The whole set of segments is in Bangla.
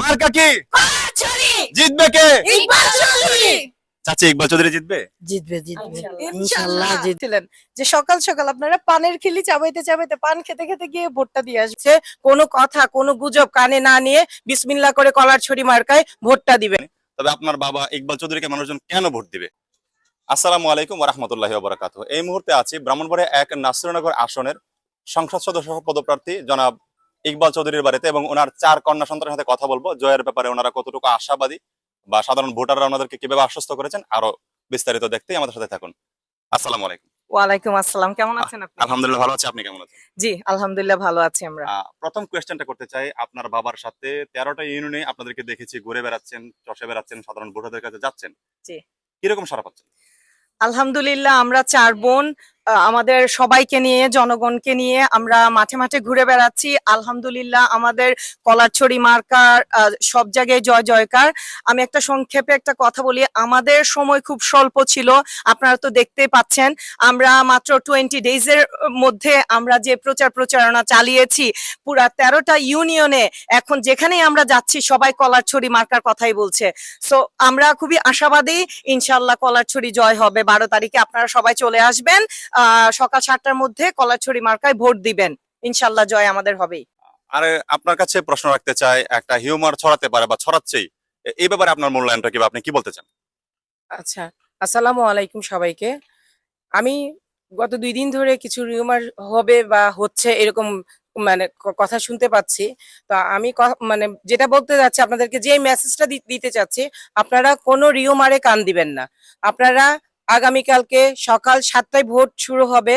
মার্কা কি? কলারছড়ি। জিতবে কে? ইকবাল চৌধুরী। চাচি ইকবাল চৌধুরী জিতবে? জিতবে জিতবে ইনশাআল্লাহ ইনশাআল্লাহ জিতবে। জিতছিলেন যে সকাল সকাল আপনারা পানের খিলি চাবাইতে চাবাইতে পান খেতে খেতে গিয়ে ভোটটা দিয়ে আসছে, কোনো কথা কোনো গুজব কানে না নিয়ে বিসমিল্লাহ করে কলারছড়ি মার্কায় ভোটটা দিবেন। তবে আপনার বাবা ইকবাল চৌধুরীকে মানুষজন কেন ভোট দিবে? আসসালামু আলাইকুম ওয়া রাহমাতুল্লাহি ওয়া বারাকাতুহু। এই মুহূর্তে আছি ব্রাহ্মণবাড়িয়া এক নাসিরনগর আসনের সংসদ সদস্য পদপ্রার্থী জনাব ইকবাল চৌধুরীর বাড়িতে এবং ওনার 4 কন্যা সন্তানের সাথে কথা বলবো জয়ের ব্যাপারে ওনারা কতটুকু আশাবাদী বা সাধারণ ভোটাররা ওনাদেরকে কিভাবে আশ্বস্ত করেছেন আরো বিস্তারিত দেখতে আমাদের সাথে থাকুন। আসসালামু আলাইকুম। ওয়ালাইকুম আসসালাম, কেমন আছেন আপনি? আলহামদুলিল্লাহ ভালো আছি, আপনি কেমন আছেন? জি আলহামদুলিল্লাহ ভালো আছি আমরা। প্রথম কোয়েশ্চেনটা করতে চাই, আপনার বাবার সাথে 13টা ইউনিয়নে আপনাদেরকে দেখেছি ঘুরে বেড়াচ্ছেন, চষে বেড়াচ্ছেন, সাধারণ ভোটারদের কাছে যাচ্ছেন। জি কিরকম সাড়া পাচ্ছেন? আলহামদুলিল্লাহ আমরা 4 বোন আমাদের সবাইকে নিয়ে জনগণকে নিয়ে আমরা মাঠে মাঠে ঘুরে বেড়াচ্ছি। আলহামদুলিল্লাহ আমাদের কলারছড়ি মার্কার সব জায়গায় জয় জয়কার। আমি একটা সংক্ষেপে একটা কথা বলি, আমাদের সময় খুব স্বল্প ছিল, আপনারা তো দেখতেই পাচ্ছেন। আমরা মাত্র 20 ডেজের মধ্যে আমরা যে প্রচারণা চালিয়েছি পুরা 13টা ইউনিয়নে, এখন যেখানেই আমরা যাচ্ছি সবাই কলারছড়ি মার্কার কথাই বলছে। সো আমরা খুবই আশাবাদী, ইনশাল্লাহ কলারছড়ি জয় হবে। 12 তারিখে আপনারা সবাই চলে আসবেন, সকাল 7টার মধ্যে কলারছড়ি মার্কায় ভোট দিবেন, ইনশাল্লাহ জয় আমাদের হবেই। আরে আপনার কাছে প্রশ্ন রাখতে চাই, একটা হিউমার ছড়াতে পারে বা ছড়াচ্ছেই, এই ব্যাপারে আপনার মূল্যায়নটা কি বা আপনি কি বলতে চান? আচ্ছা, আসসালামু আলাইকুম সবাইকে। আমি গত 2 দিন ধরে কিছু রিউমার হবে বা হচ্ছে এরকম মানে কথা শুনতে পাচ্ছি। তো আমি মানে যেটা বলতে যাচ্ছি আপনাদেরকে, যে মেসেজটা দিতে চাচ্ছি, আপনারা কোনো রিউমারে কান দিবেন না। আপনারা আগামীকালকে সকাল 7টায় ভোট শুরু হবে।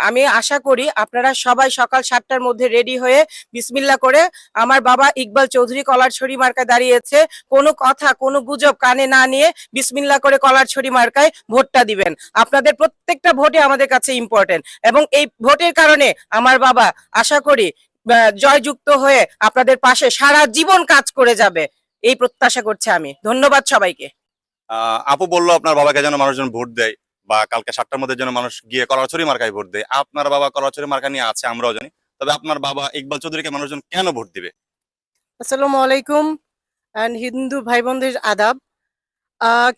আমি আশা করি আপনারা সবাই সকাল 7টার মধ্যে রেডি হয়ে বিসমিল্লাহ করে, আমার বাবা ইকবাল চৌধুরী কলারছড়ি মার্কায় দাঁড়িয়েছে, কোনো কথা কোনো গুজব কানে না নিয়ে বিসমিল্লাহ করে কলারছড়ি মার্কায় ভোটটা দিবেন। আপনাদের প্রত্যেকটা ভোটে আমাদের কাছে ইম্পর্টেন্ট, এবং এই ভোটের কারণে আমার বাবা আশা করি জয়যুক্ত হয়ে আপনাদের পাশে সারা জীবন কাজ করে যাবে, এই প্রত্যাশা করছি আমি। ধন্যবাদ সবাইকে। আপু বললো আপনার বাবাকে যেন মানুষজন ভোট দেয় বা কালকে 7টার মধ্যে যেন মানুষ গিয়ে কলারছড়ি মার্কায় ভোট দেয়। আপনার বাবা কলারছড়ি মার্কা নিয়ে আছে, আমরাও জানি। তবে আপনার বাবা ইকবাল চৌধুরীকে মানুষজন কেন ভোট দিবে? আসসালামু আলাইকুম এন্ড হিন্দু ভাই বোনদের আদাব।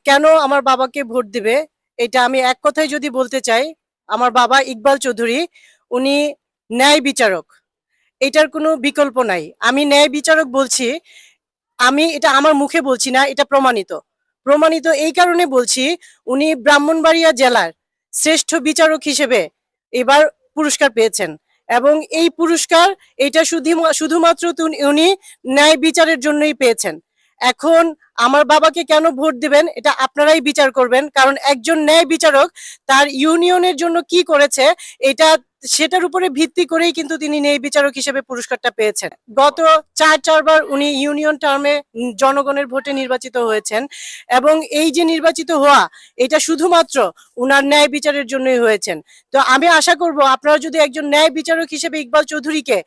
কেন আমার বাবাকে ভোট দিবে, এটা আমি এক কথায় যদি বলতে চাই, আমার বাবা ইকবাল চৌধুরী উনি ন্যায় বিচারক, এটার কোনো বিকল্প নাই। আমি ন্যায় বিচারক বলছি, আমি এটা আমার মুখে বলছি না, এটা প্রমাণিত। প্রমাণিত এই কারণে বলছি, উনি ব্রাহ্মণবাড়িয়া জেলার শ্রেষ্ঠ বিচারক হিসেবে এবার পুরস্কার পেয়েছেন, এবং এই পুরস্কার এটা শুধুমাত্র উনি ন্যায় বিচারের জন্যই পেয়েছেন। এখন আমার বাবাকে কেন ভোট দিবেন এটা আপনারাই বিচার করবেন, কারণ একজন ন্যায় বিচারক তার ইউনিয়নের জন্য কি করেছে এটা সেটার উপরে ভিত্তি করেই কিন্তু তিনি ন্যায় বিচারক হিসেবে পুরস্কারটা পেয়েছেন। গত চারবার উনি ইউনিয়ন টার্মে জনগণের ভোটে নির্বাচিত হয়েছেন, এবং এই যে নির্বাচিত হওয়া এটা শুধুমাত্র উনার ন্যায় বিচারের জন্যই হয়েছেন। তো আমি আশা করব আপনারা যদি একজন ন্যায় বিচারক হিসেবে ইকবাল চৌধুরীকে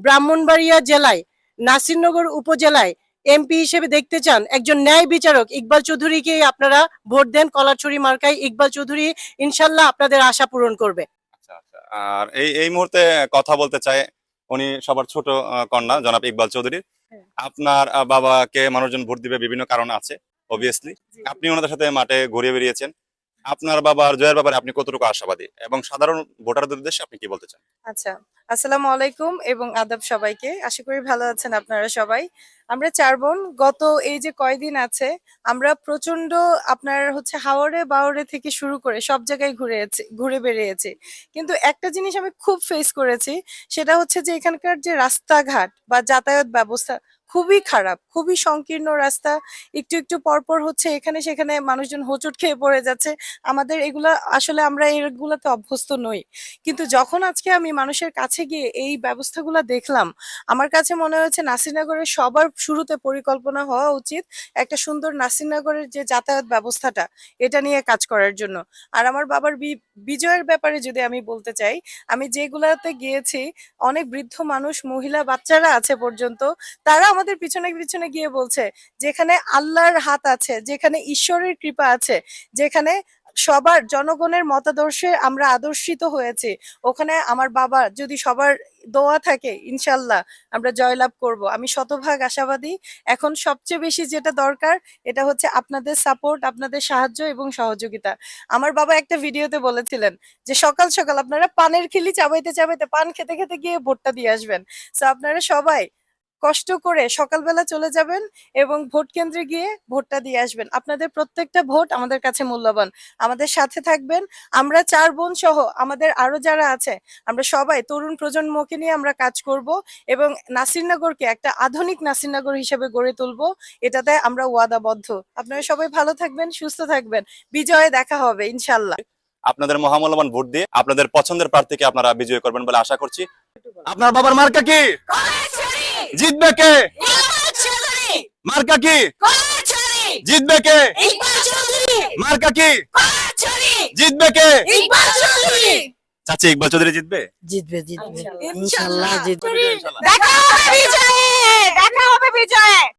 ব্রাহ্মণবাড়িয়া জেলায় নাসিরনগর উপজেলায় এমপি হিসেবে দেখতে চান, একজন ন্যায় বিচারক ইকবাল চৌধুরীকে আপনারা ভোট দেন। কলারছড়ি মার্কায় ইকবাল চৌধুরী ইনশাল্লাহ আপনাদের আশা পূরণ করবে। আচ্ছা আচ্ছা। আর এই এই মুহূর্তে কথা বলতে চাই, উনি সবার ছোট কন্যা জনাব ইকবাল চৌধুরী। আপনার বাবাকে মানুষজন ভোট দিবে বিভিন্ন কারণ আছে অবভিয়াসলি। আপনি ওনাদের সাথে মাঠে ঘুরে বেরিয়েছেন, আপনার বাবার জয়ের ব্যাপারে আপনি কতটুকু আশাবাদী এবং সাধারণ ভোটারদের উদ্দেশ্যে আপনি কি বলতে চান? আচ্ছা, আসসালামু আলাইকুম এবং আদাব সবাইকে। আশা করি ভালো আছেন আপনারা সবাই। আমরা 4 বোন গত এই যে কয়দিন আছে আমরা প্রচন্ড আপনার হচ্ছে হাওরে বাওরে থেকে শুরু করে সব জায়গায় ঘুরে বেরিয়েছি। কিন্তু একটা জিনিস আমি খুব ফেস করেছি, সেটা হচ্ছে যে এখানকার যে রাস্তাঘাট বা যাতায়াত ব্যবস্থা খুবই খারাপ, খুবই সংকীর্ণ রাস্তা। একটু পরপর হচ্ছে এখানে সেখানে মানুষজন হোঁচট খেয়ে পড়ে যাচ্ছে। আমাদের এগুলা আসলে আমরা এগুলাতে অভ্যস্ত নই। কিন্তু যখন আজকে আমি মানুষের কাছে গিয়ে এই ব্যবস্থাগুলা দেখলাম, আমার কাছে মনে হয়েছে নাসিরনগরের সবার শুরুতে পরিকল্পনা হওয়া উচিত একটা সুন্দর নাসিরনগরের যে যাতায়াত ব্যবস্থাটা, এটা নিয়ে কাজ করার জন্য। আর আমার বাবার বিজয়ের ব্যাপারে যদি আমি বলতে চাই, আমি যেগুলাতে গিয়েছি অনেক বৃদ্ধ মানুষ, মহিলা, বাচ্চারা আছে পর্যন্ত, তারা আমাদের পিছনে পিছনে গিয়ে বলছে যেখানে আল্লাহর হাত আছে, যেখানে ঈশ্বরের কৃপা আছে, যেখানে সবার জনগণের মতাদর্শে আমরা আদর্শিত হয়েছে, ওখানে আমার বাবা যদি সবার দোয়া থাকে ইনশাল্লাহ আমরা জয়লাভ করব। আমি শতভাগ আশাবাদী। এখন সবচেয়ে বেশি যেটা দরকার এটা হচ্ছে আপনাদের সাপোর্ট, আপনাদের সাহায্য এবং সহযোগিতা। আমার বাবা একটা ভিডিওতে বলেছিলেন যে সকাল সকাল আপনারা পানের খিলি চাবাইতে চাবাইতে, পান খেতে খেতে গিয়ে ভোটটা দিয়ে আসবেন। সো আপনারা সবাই কষ্ট করে সকালবেলা চলে যাবেন এবং ভোট কেন্দ্রে গিয়ে ভোটটা দিয়ে আসবেন। আপনাদের প্রত্যেকটা ভোট আমাদের কাছে মূল্যবান। আমাদের সাথে থাকবেন। আমরা 4 বোন সহ আমাদের আরো যারা আছে আমরা সবাই তরুণ প্রজন্মকে নিয়ে আমরা কাজ করব এবং নাসিরনগরকে একটা আধুনিক নাসিরনগর হিসেবে গড়ে তুলব। এটাতে আমরা ওয়াদাবদ্ধ। আপনারা সবাই ভালো থাকবেন, সুস্থ থাকবেন। বিজয়ে দেখা হবে ইনশাল্লাহ। আপনাদের মহামূল্যবান ভোট দিয়ে আপনাদের পছন্দের প্রার্থীকে আপনারা বিজয়ী করবেন বলে আশা করছি। আপনার বাবার মার্কা কি? জিতবে কে? মার্কা কি? জিতবে কে? মার্কা কি? জিতবে কে? চাচি ইকবাল চৌধুরী জিতবে? জিতবে জিতবে ইনশাল্লাহ জিতবে। দেখা হবে বিজয়ে, দেখা হবে বিজয়ে।